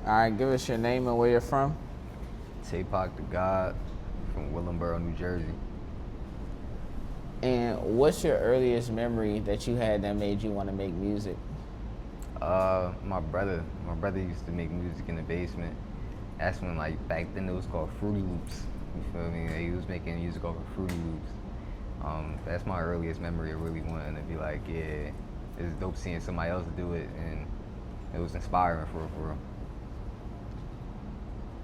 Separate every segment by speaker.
Speaker 1: All right, give us your name and where you're from.
Speaker 2: Tapak the God from Willingboro, New Jersey.
Speaker 1: And what's your earliest memory that you had that made you want to make music?
Speaker 2: My brother used to make music in the basement. That's when, like, back then it was called Fruity Loops. You feel me? He was making music over Fruity Loops. That's my earliest memory of really wanting to be like, yeah, it's dope seeing somebody else do it, and it was inspiring for real.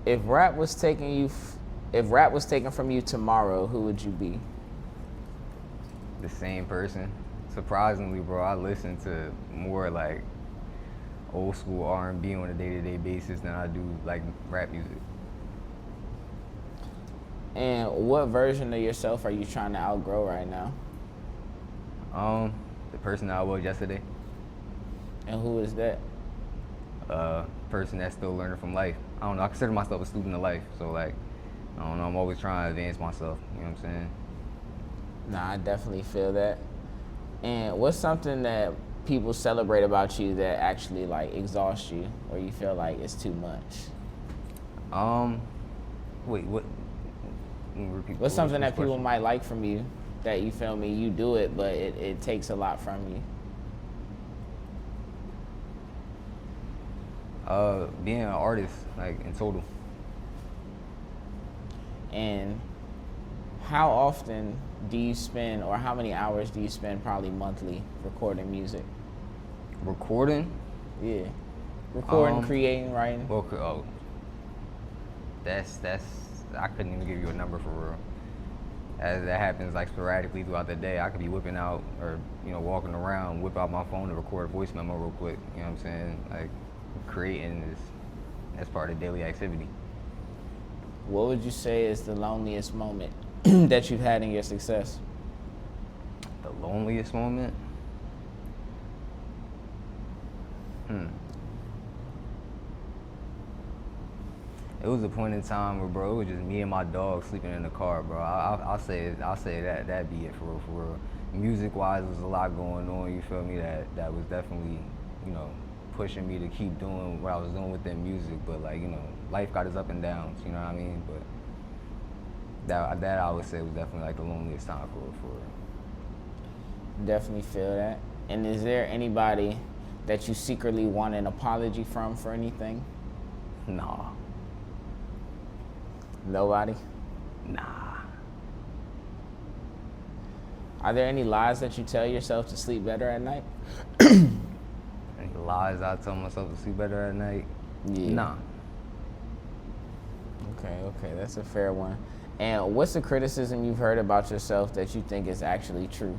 Speaker 1: If rap was taken from you tomorrow, who would you be?
Speaker 2: The same person. Surprisingly, bro, I listen to more like old school R&B on a day-to-day basis than I do like rap music.
Speaker 1: And what version of yourself are you trying to outgrow right now?
Speaker 2: The person I was yesterday.
Speaker 1: And who is that?
Speaker 2: Person that's still learning from life. I don't know, I consider myself a student of life, so like, I don't know, I'm always trying to advance myself, you know what I'm saying?
Speaker 1: Nah, I definitely feel that. And what's something that people celebrate about you that actually like exhausts you, or you feel like it's too much?
Speaker 2: Wait, what? Repeat.
Speaker 1: What's something that people might like from you that you feel me, you do it, but it takes a lot from you?
Speaker 2: Being an artist, like, in total.
Speaker 1: And how often do you spend, or how many hours do you spend probably monthly recording music?
Speaker 2: Recording?
Speaker 1: Yeah. Recording, creating, writing?
Speaker 2: Well, that's I couldn't even give you a number for real. As that happens like sporadically throughout the day. I could be whipping out or, walking around, whip out my phone to record a voice memo real quick. You know what I'm saying? Like, creating that's part of daily activity.
Speaker 1: What would you say is the loneliest moment that you've had in your success?
Speaker 2: The loneliest moment? It was a point in time where, bro, it was just me and my dog sleeping in the car, bro. I'll say that'd be it for real. Music-wise, there's a lot going on. You feel me? That was definitely, pushing me to keep doing what I was doing within music. But like, life got its up and downs. You know what I mean? But that I would say was definitely like the loneliest time for real.
Speaker 1: Definitely feel that. And is there anybody that you secretly want an apology from for anything?
Speaker 2: Nah.
Speaker 1: Nobody?
Speaker 2: Nah.
Speaker 1: Are there any lies that you tell yourself to sleep better at night?
Speaker 2: Any lies I tell myself to sleep better at night?
Speaker 1: Yeah.
Speaker 2: Nah.
Speaker 1: Okay, that's a fair one. And what's the criticism you've heard about yourself that you think is actually true?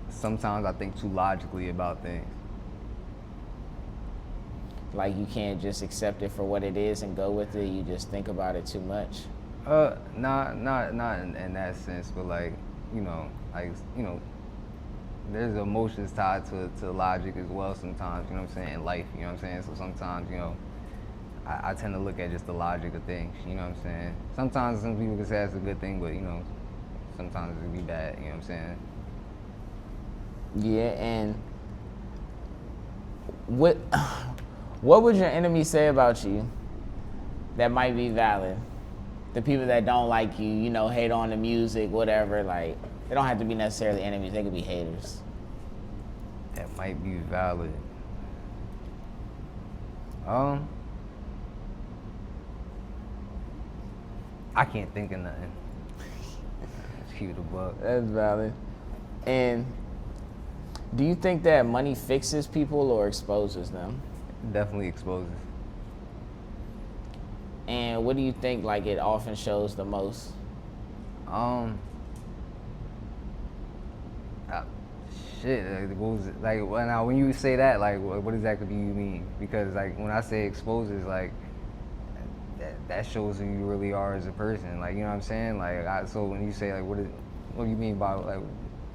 Speaker 2: Sometimes I think too logically about things.
Speaker 1: Like you can't just accept it for what it is and go with it, you just think about it too much?
Speaker 2: Not in that sense, but like, there's emotions tied to logic as well sometimes, you know what I'm saying, in life, you know what I'm saying? So sometimes, I tend to look at just the logic of things, you know what I'm saying? Sometimes some people can say that's a good thing, but, sometimes it can be bad, you know what I'm saying?
Speaker 1: Yeah, and what would your enemies say about you that might be valid? The people that don't like you, hate on the music, whatever, like, they don't have to be necessarily enemies, they could be haters.
Speaker 2: That might be valid. I can't think of nothing. Let's keep it a buck.
Speaker 1: That's valid. And do you think that money fixes people or exposes them?
Speaker 2: Definitely exposes.
Speaker 1: And what do you think, like, it often shows the most?
Speaker 2: Shit, like, what was it? Like, well, now when you say that, like, what exactly do you mean? Because, like, when I say exposes, like, that shows who you really are as a person. Like, you know what I'm saying? Like, so when you say, like, what do you mean by, like?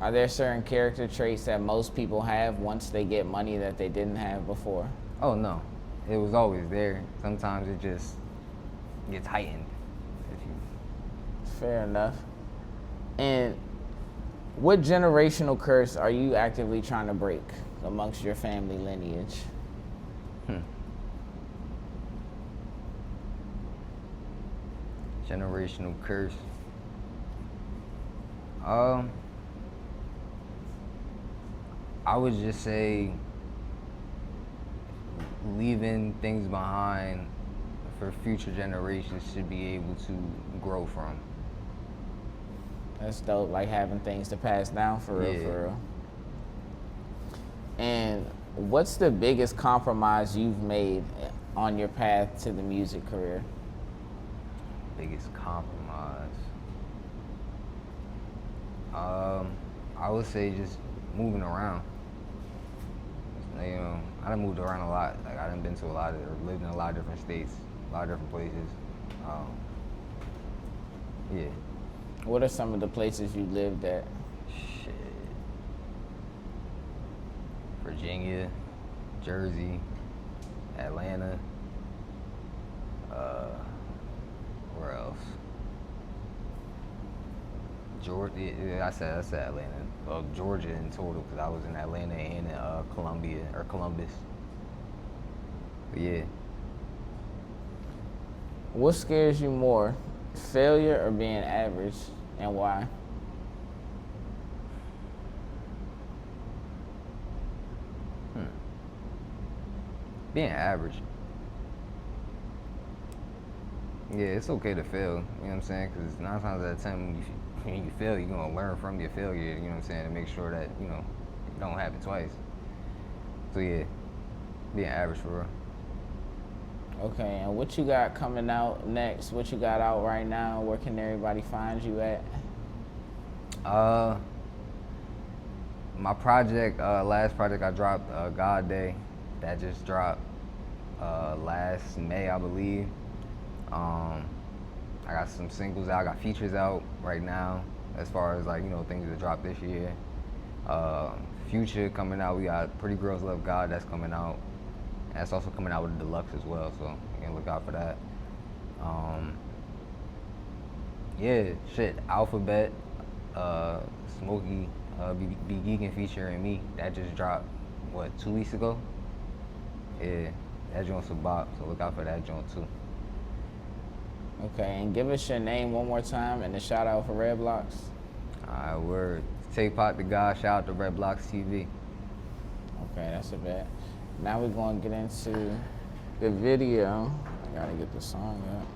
Speaker 1: Are there certain character traits that most people have once they get money that they didn't have before?
Speaker 2: Oh, no. It was always there. Sometimes it just gets heightened.
Speaker 1: Fair enough. And What generational curse are you actively trying to break amongst your family lineage?
Speaker 2: Generational curse. I would just say leaving things behind for future generations should be able to grow from.
Speaker 1: That's dope, like having things to pass down for real,
Speaker 2: Yeah.
Speaker 1: for real. And what's the biggest compromise you've made on your path to the music career?
Speaker 2: Biggest compromise. I would say just moving around. You know, I done moved around a lot. Like I done been to a lot of, or lived in a lot of different states, a lot of different places. Yeah.
Speaker 1: What are some of the places you lived at?
Speaker 2: Shit. Virginia, Jersey, Atlanta. Where else? Georgia. Yeah, I said Atlanta. Well, Georgia in total, because I was in Atlanta and in Columbus. But yeah.
Speaker 1: What scares you more, failure or being average, and why?
Speaker 2: Being average. Yeah, it's okay to fail. You know what I'm saying? Because 9 times out of 10, when you fail, you're gonna learn from your failure. You know what I'm saying? To make sure that it don't happen twice. So yeah, being average for real.
Speaker 1: Okay, and what you got coming out next? What you got out right now? Where can everybody find you at?
Speaker 2: My project, last project I dropped, God Day, that just dropped last May, I believe. I got some singles out, I got features out right now, as far as like, things that dropped this year. Future coming out, we got Pretty Girls Love God, that's coming out. And that's also coming out with a deluxe as well, so you can look out for that. Yeah, shit, Alphabet, Smokey, Be Geekin featuring me, that just dropped, 2 weeks ago? Yeah, that joint's a bop, so look out for that joint too.
Speaker 1: Okay, and give us your name one more time and a shout out for Red Blocks.
Speaker 2: Alright, word. Take Pot to God, shout out to Red Blocks TV.
Speaker 1: Okay, that's a bet. Now we're going to get into the video. I got to get the song up.